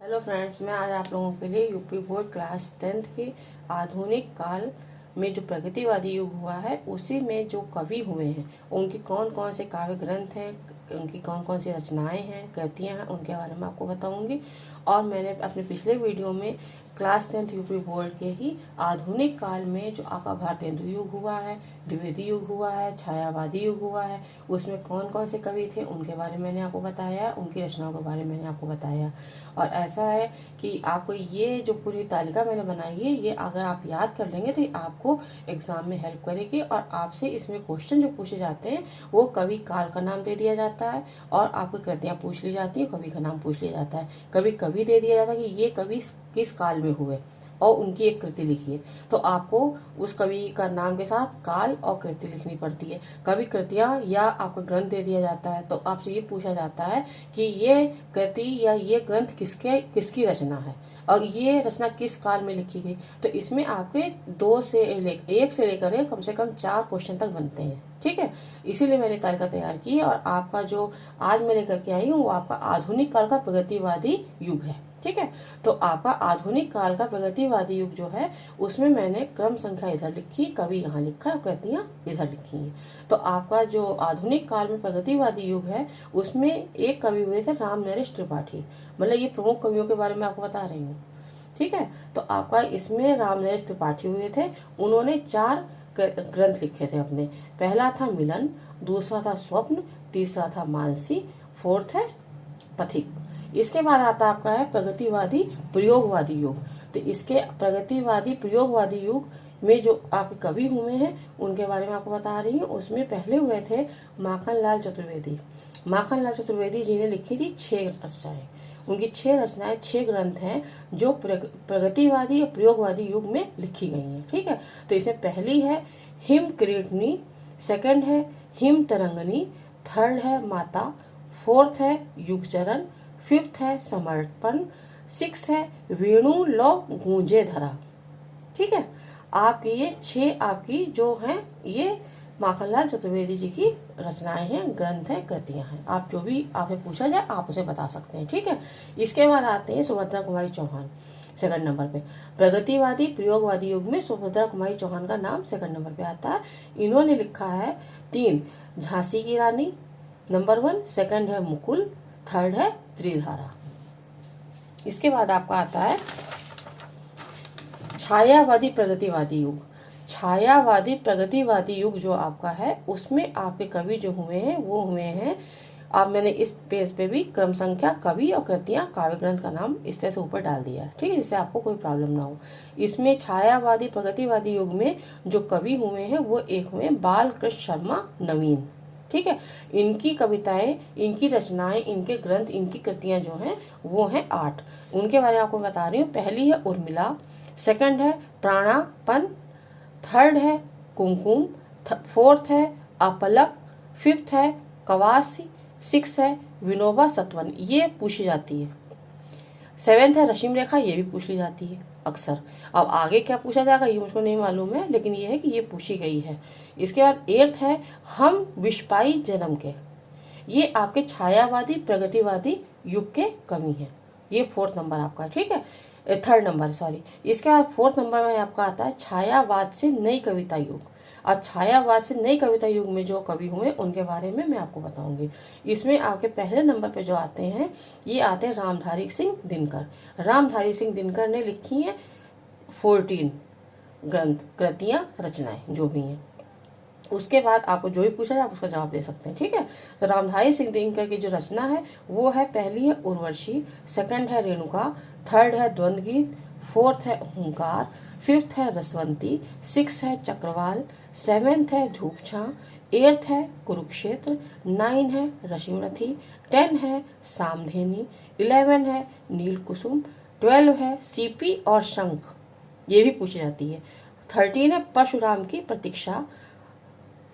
Hello friends, मैं आज आप लोगों के लिए यूपी बोर्ड क्लास 10th की आधुनिक काल में जो प्रगतिवादी युग हुआ है उसी में जो कवि हुए हैं उनकी कौन कौन से काव्य ग्रंथ हैं, उनकी कौन कौन सी रचनाएं हैं, कृतियां हैं, उनके बारे में आपको बताऊंगी। और मैंने अपने पिछले वीडियो में क्लास 10th यूपी बोर्ड के ही आधुनिक काल में जो आपका भारतेंदु युग हुआ है, द्विवेदी युग हुआ है, छायावादी युग हुआ है, उसमें कौन कौन से कवि थे उनके बारे में मैंने आपको बताया, उनकी रचनाओं के बारे में मैंने आपको बताया। और ऐसा है कि आपको ये जो पूरी तालिका मैंने बनाई है ये अगर आप याद कर लेंगे तो ये आपको एग्जाम में हेल्प करेगी। और आपसे इसमें क्वेश्चन जो पूछे जाते हैं वो कवि काल का नाम दे दिया जाता है और आपकी कृतियां पूछ ली जाती है, कवि का नाम पूछ लिया जाता है, कभी कवि दे दिया जाता है कि ये कवि किस काल में हुए और उनकी एक कृति लिखिए। तो आपको उस कवि का नाम के साथ काल और कृति लिखनी पड़ती है। कभी कृतियां या आपका ग्रंथ दे दिया जाता है तो आपसे ये पूछा जाता है कि ये कृति या ये ग्रंथ किसकी रचना है और ये रचना किस काल में लिखी गई। तो इसमें आपके एक से लेकर कम से कम 4 क्वेश्चन तक बनते हैं। ठीक है, इसीलिए मैंने तालिका तैयार की है। और आपका जो आज मैं लेकर के आई हूँ वो आपका आधुनिक काल का प्रगतिवादी युग है। ठीक है, तो आपका आधुनिक काल का प्रगतिवादी युग जो है उसमें मैंने क्रम संख्या इधर लिखी, कवि यहाँ लिखा और कृतियां इधर लिखी हैं। तो आपका जो आधुनिक काल में प्रगतिवादी युग है उसमें एक कवि हुए थे राम नरेश त्रिपाठी। मतलब ये प्रमुख कवियों के बारे में आपको बता रही हूँ। ठीक है, तो आपका इसमें राम नरेश त्रिपाठी हुए थे। उन्होंने 4 ग्रंथ लिखे थे अपने। पहला था मिलन, दूसरा था स्वप्न, तीसरा था मानसी, फोर्थ है पथिक। इसके बाद आता आपका है प्रगतिवादी प्रयोगवादी युग। तो इसके प्रगतिवादी प्रयोगवादी युग में जो आपके कवि हुए हैं उनके बारे में आपको बता रही हूँ। उसमें पहले हुए थे माखनलाल चतुर्वेदी। माखनलाल चतुर्वेदी जी ने लिखी थी 6 रचनाएं। उनकी 6 रचनाएं, 6 ग्रंथ हैं जो प्रगतिवादी और प्रयोगवादी युग में लिखी गई हैं। ठीक है, तो इसमें पहली है हिम किरीटनी, सेकंड है हिम तरंगनी, थर्ड है माता, फोर्थ है युगचरण, फिफ्थ है समर्पण, 6 है वेणु लो गूंजे धरा। ठीक है, आपकी ये 6 आपकी जो हैं ये माखनलाल चतुर्वेदी जी की रचनाएं हैं, ग्रंथ हैं, कृतियां हैं। आप जो भी आपसे पूछा जाए आप उसे बता सकते हैं। ठीक है, इसके बाद आते हैं सुभद्रा कुमारी चौहान सेकंड नंबर पे। प्रगतिवादी प्रयोगवादी युग में सुभद्रा कुमारी चौहान का नाम सेकंड नंबर पे आता है। इन्होंने लिखा है 3 झांसी की रानी नंबर 1, सेकंड है मुकुल, थर्ड है त्रिधारा। इसके बाद आपका आता है छायावादी प्रगतिवादी युग। छायावादी प्रगतिवादी युग जो आपका है उसमें आपके कवि जो हुए हैं वो हुए हैं, अब मैंने इस पेज पे भी क्रम संख्या कवि और कृतियां काव्य ग्रंथ का नाम इस तरह से ऊपर डाल दिया है। ठीक है, जिससे आपको कोई प्रॉब्लम ना हो। इसमें छायावादी प्रगतिवादी युग में जो कवि हुए हैं वो एक हुए बाल कृष्ण शर्मा नवीन। ठीक है, इनकी कविताएं, इनकी रचनाएं, इनके ग्रंथ, इनकी कृतियां जो हैं वो हैं 8। उनके बारे में आपको बता रही हूँ। पहली है उर्मिला, सेकंड है प्राणापन, थर्ड है कुमकुम, फोर्थ है अपलक, फिफ्थ है कवासी, 6 है विनोबा सत्वन। ये पूछी जाती है। 7th है रश्मि रेखा, ये भी पूछ ली जाती है अक्सर। अब आगे क्या पूछा जाएगा ये मुझको नहीं मालूम है, लेकिन ये है कि ये पूछी गई है। इसके बाद 8th है हम विश्वाई जन्म के। ये आपके छायावादी प्रगतिवादी युग के कवि हैं। ये 4th नंबर आपका है। ठीक है, 3rd नंबर सॉरी। इसके बाद 4th नंबर में आपका आता है छायावाद से नई कविता युग। और छायावाद से नई कविता युग में जो कवि हुए उनके बारे में मैं आपको बताऊंगी। इसमें आपके पहले नंबर पे जो आते हैं ये आते हैं रामधारी सिंह दिनकर। रामधारी सिंह दिनकर ने लिखी है 14 ग्रंथ, कृतियां, रचनाएं जो भी हैं। उसके बाद आपको जो भी पूछा जाए आप उसका जवाब दे सकते हैं। ठीक है, तो रामधारी सिंह दिनकर की जो रचना है वो है, पहली है उर्वशी, सेकंड है रेणुका, थर्ड है द्वंद्व गीत, फोर्थ है ओंकार, फिफ्थ है रसवंती, 6 है चक्रवाल, 7th है धूप छां, 8th है कुरुक्षेत्र, 9 है रश्मिरथी, 10 है सामधेनी, 11 है नील कुसुम, 12 है सीपी और शंख, ये भी पूछी जाती है। 13 है परशुराम की प्रतीक्षा,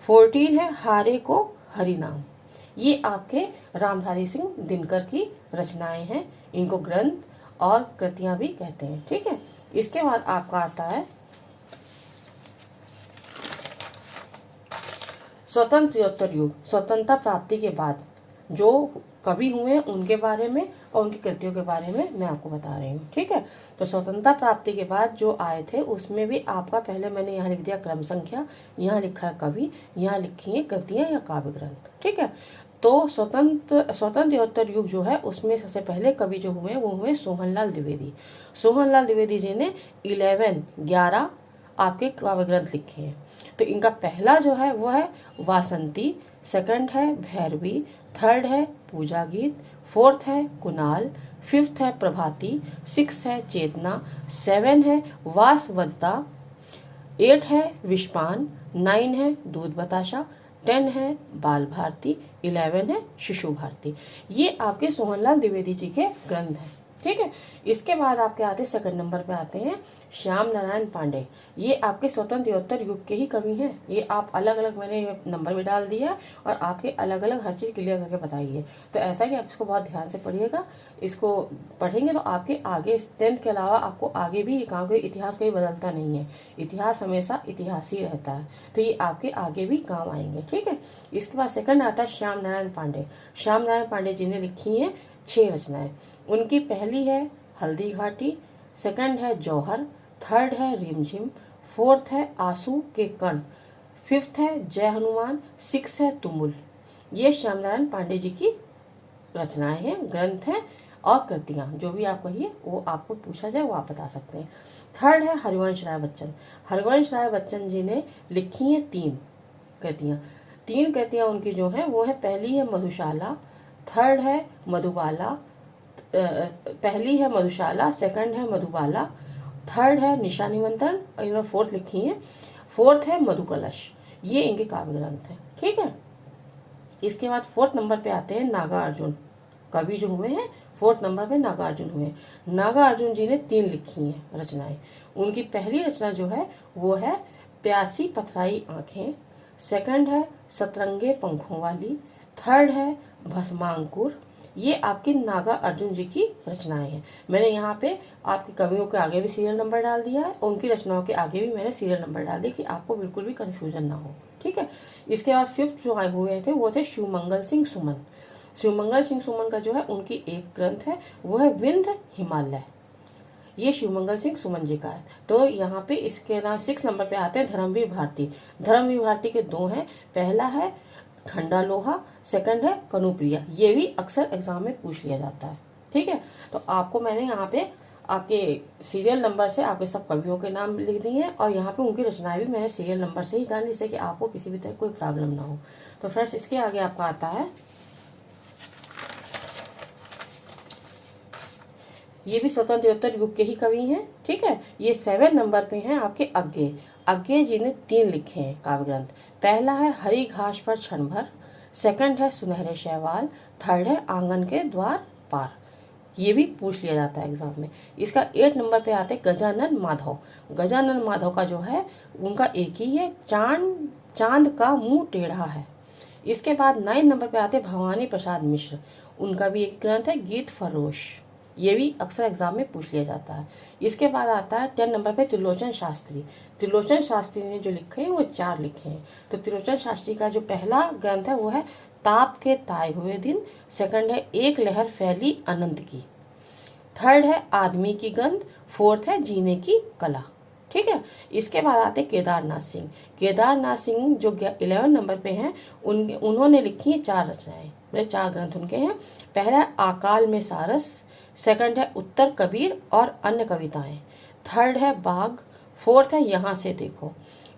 14 है हारे को हरि नाम। ये आपके रामधारी सिंह दिनकर की रचनाएं हैं। इनको ग्रंथ और कृतियां भी कहते हैं। ठीक है, इसके बाद आपका आता है स्वतंत्रोत्तर युग। स्वतंत्रता प्राप्ति के बाद जो कवि हुए हैं उनके बारे में और उनकी कृतियों के बारे में मैं आपको बता रही हूँ। ठीक है, तो स्वतंत्रता प्राप्ति के बाद जो आए थे उसमें भी आपका पहले मैंने यहाँ लिख दिया क्रम संख्या, यहाँ लिखा है कवि, यहाँ लिखी है कृतियाँ या काव्य ग्रंथ। ठीक है, तो स्वतंत्र युग जो है उसमें सबसे पहले कवि जो हुए वो हुए सोहनलाल द्विवेदी। सोहनलाल द्विवेदी जी ने 11 आपके काव्य ग्रंथ लिखे हैं। तो इनका पहला जो है वो है वासंती, सेकंड है भैरवी, थर्ड है पूजा गीत, फोर्थ है कुणाल, फिफ्थ है प्रभाती, सिक्स है चेतना, 7 है वासवदता, 8 है विश्वान, 9 है दूध बताशा, 10 है बाल भारती, 11 है शिशु भारती। ये आपके सोहनलाल द्विवेदी जी के ग्रंथ हैं। ठीक है, इसके बाद आपके आते सेकंड नंबर पे आते हैं श्याम नारायण पांडे। ये आपके स्वतंत्र युग के ही कवि हैं। ये आप अलग अलग मैंने नंबर भी डाल दिया और आपके अलग अलग हर चीज़ क्लियर करके बताइए। तो ऐसा कि आप इसको बहुत ध्यान से पढ़िएगा। इसको पढ़ेंगे तो आपके आगे 10th के अलावा आपको आगे भी काम के इतिहास कहीं बदलता नहीं है। इतिहास हमेशा इतिहास ही रहता है, तो ये आपके आगे भी काम आएंगे। ठीक है, इसके बाद सेकंड आता है श्याम नारायण पांडे। श्याम नारायण पांडे जी ने लिखी हैं 6 रचनाएं। उनकी पहली है हल्दी घाटी, सेकंड है जौहर, थर्ड है रिमझिम, फोर्थ है आंसू के कण, फिफ्थ है जय हनुमान, 6 है तुमुल। ये श्यामनारायण पांडे जी की रचनाएं हैं, ग्रंथ हैं और कृतियां। जो भी आप कहिए वो आपको पूछा जाए वो आप बता सकते हैं। थर्ड है हरिवंश राय बच्चन। हरिवंश राय बच्चन जी ने लिखी हैं 3 कृतियां। 3 कृतियां उनकी जो है वो है, पहली है मधुशाला, थर्ड है मधुबाला, पहली है मधुशाला, सेकंड है मधुबाला, थर्ड है निशा निमंत्रण और इन्होंने फोर्थ लिखी है, फोर्थ है मधुकलश। ये इनके काव्य ग्रंथ है। ठीक है, इसके बाद 4th नंबर पे आते हैं नागार्जुन। कवि जो हुए हैं 4th नंबर पे नागार्जुन हुए। नागार्जुन जी ने 3 लिखी हैं रचनाएं। उनकी पहली रचना जो है वो है प्यासी पथराई आंखें, सेकंड है सतरंगे पंखों वाली, थर्ड है भस्मांकुर। ये आपकी नागा अर्जुन जी की रचनाएं हैं। मैंने यहाँ पे आपके कवियों के आगे भी सीरियल नंबर डाल दिया है, उनकी रचनाओं के आगे भी मैंने सीरियल नंबर डाल दिया कि आपको बिल्कुल भी कंफ्यूजन ना हो। ठीक है, इसके बाद 5th जो आए हुए थे वो थे शिवमंगल सिंह सुमन। शिवमंगल सिंह सुमन का जो है उनकी एक ग्रंथ है वो है विंध्य हिमालय। ये शिवमंगल सिंह सुमन जी का है। तो यहाँ पे इसके नाम 6 नंबर पे आते हैं धर्मवीर भारती। धर्मवीर भारती के 2 हैं, पहला है खंडा लोहा, सेकंड है कनुप्रिया। ये भी अक्सर एग्जाम में पूछ लिया जाता है। ठीक है, तो आपको मैंने यहाँ पे आपके सीरियल नंबर से आपके सब कवियों के नाम लिख दिए हैं और यहाँ पे उनकी रचनाएं भी मैंने सीरियल नंबर से ही डाली, जिससे कि आपको किसी भी तरह कोई प्रॉब्लम ना हो। तो फ्रेंड्स, इसके आगे आपका आता है, ये भी स्वतंत्र युग के ही कवि हैं। ठीक है, ये 7 नंबर पे हैं आपके अज्ञे। अज्ञे जी ने 3 लिखे हैं काव्य ग्रंथ। पहला है हरी घास पर क्षण भर, सेकंड है सुनहरे शैवाल, थर्ड है आंगन के द्वार पार। ये भी पूछ लिया जाता है एग्जाम में। इसका 8 नंबर पे आते गजानन माधव। गजानन माधव का जो है उनका एक ही है, चांद का मुंह टेढ़ा है। इसके बाद 9 नंबर पे आते भवानी प्रसाद मिश्र। उनका भी एक ग्रंथ है गीत फरोश। ये भी अक्सर एग्जाम में पूछ लिया जाता है। इसके बाद आता है 10 नंबर पे त्रिलोचन शास्त्री। त्रिलोचन शास्त्री ने जो लिखे हैं वो 4 लिखे हैं। तो त्रिलोचन शास्त्री का जो पहला ग्रंथ है वो है ताप के ताए हुए दिन, सेकंड है एक लहर फैली अनंत की, थर्ड है आदमी की गंध, फोर्थ है जीने की कला। ठीक है, इसके बाद आते केदारनाथ सिंह। केदारनाथ सिंह जो 11 नंबर पे हैं, उन्होंने लिखी है 4 रचनाएं। मेरे 4 ग्रंथ उनके हैं। पहला है आकाल में सारस, सेकंड है उत्तर कबीर और अन्य कविताएं, थर्ड है बाग, फोर्थ है यहाँ से देखो।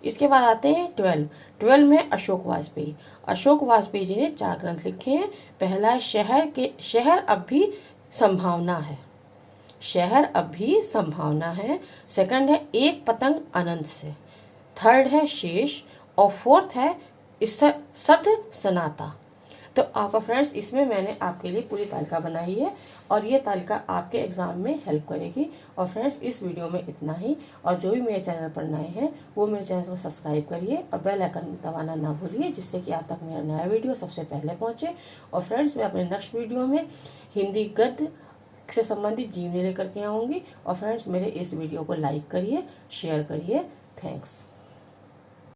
इसके बाद आते हैं 12 में अशोक वाजपेयी। अशोक वाजपेयी जी ने 4 ग्रंथ लिखे हैं। पहला है शहर अब भी संभावना है, शहर अब भी संभावना है, सेकंड है एक पतंग अनंत से, थर्ड है शेष और फोर्थ है सत सनाता। तो आपका फ्रेंड्स, इसमें मैंने आपके लिए पूरी तालिका बनाई है और ये तालिका आपके एग्जाम में हेल्प करेगी। और फ्रेंड्स, इस वीडियो में इतना ही। और जो भी मेरे चैनल पर नए हैं वो मेरे चैनल को सब्सक्राइब करिए और बेल आइकन दबाना ना भूलिए, जिससे कि आप तक मेरा नया वीडियो सबसे पहले पहुंचे। और फ्रेंड्स, मैं अपने नेक्स्ट वीडियो में हिंदी गद्य से संबंधित जीवनी लेकर के आऊँगी। और फ्रेंड्स, मेरे इस वीडियो को लाइक करिए, शेयर करिए। थैंक्स।